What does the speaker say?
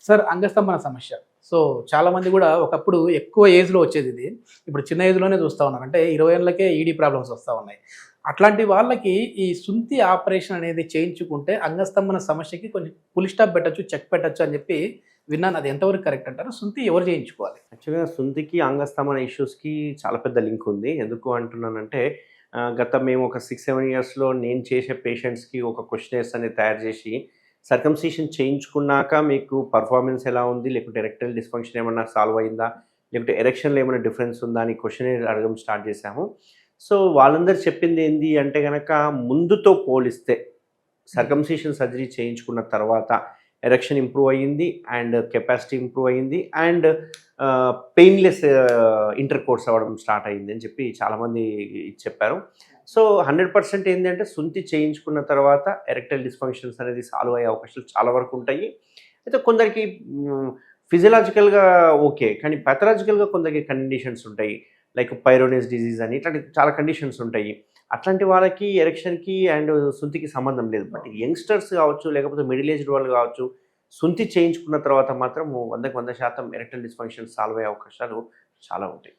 Sir అంగస్తంభన సమస్య. So, చాలామంది గూడా ఒకప్పుడు ఎక్కువ ఏజ్‌లో వచ్చేదిది. ఇప్పుడు చిన్న ఏజ్‌లోనే చూస్తా ఉన్నారు. అంటే 20 ఏళ్ళకే ఈడీ ప్రాబ్లమ్స్ వస్తా ఉన్నాయి. అట్లాంటి వాళ్ళకి ఈ సుంతి ఆపరేషన్ అనేది చేయించుకుంటే అంగస్తంభన సమస్యకి కొంచెం ఫుల్ స్టాప్ పెట్టొచ్చు, చెక్ పెట్టొచ్చు అని చెప్పి విన్నాను. అది ఎంతవరకు కరెక్ట్ అంటారు? సుంతి ఎవరు చేయించుకోవాలి? యాక్చువల్‌గా సుంతికి, అంగస్తంభన ఇష్యూస్‌కి చాలా పెద్ద లింక్ ఉంది. ఎందుకు అంటున్నానంటే గత మేము ఒక 6, 7 ఇయర్స్‌లో నేను చేసే పేషెంట్స్‌కి ఒక క్వెషనైర్స్ అనేది తయారు చేసి, సర్కంసిషన్ చేయించుకున్నాక మీకు పర్ఫార్మెన్స్ ఎలా ఉంది? లేకుంటే ఎరెక్టైల్ డిస్‌ఫంక్షన్ ఏమన్నా సాల్వ్ అయిందా? లేకుంటే ఎరెక్షన్‌లో ఏమైనా డిఫరెన్స్ ఉందా? అని క్వెషనైర్ అడగడం స్టార్ట్ చేశాము. సో, వాళ్ళందరూ చెప్పింది ఏంది అంటే గనక ముందుతో పోలిస్తే సర్కంసిషన్ సర్జరీ చేయించుకున్న తర్వాత ఎరెక్షన్ ఇంప్రూవ్ అయ్యింది అండ్ కెపాసిటీ ఇంప్రూవ్ అయ్యింది అండ్ పెయిన్‌లెస్ ఇంటర్‌కోర్స్ అవ్వడం స్టార్ట్ అయింది అని చెప్పి చాలామంది చెప్పారు. సో, 100% ఏందంటే సుంతి చేయించుకున్న తర్వాత ఎరెక్టైల్ డిస్‌ఫంక్షన్స్ అనేది సాల్వ్ అయ్యే అవకాశాలు చాలా వరకు ఉంటాయి. అయితే కొందరికి ఫిజియలాజికల్‌గా ఓకే. కానీ పాథలాజికల్‌గా కొందరికి కండిషన్స్ ఉంటాయి. లైక్ పైరోనియస్ డిసీజ్ అని ఇట్లాంటి చాలా కండిషన్స్ ఉంటాయి. అట్లాంటి వాళ్ళకి ఎరెక్షన్‌కి అండ్ సుంతికి సంబంధం లేదు. బట్ యంగ్‌స్టర్స్ కావచ్చు, లేకపోతే మిడిల్ ఏజ్డ్ వాళ్ళు కావచ్చు, సుంతి చేయించుకున్న తర్వాత మాత్రం 100% ఎరెక్టైల్ డిస్‌ఫంక్షన్ సాల్వ్ అయ్యే అవకాశాలు చాలా ఉంటాయి.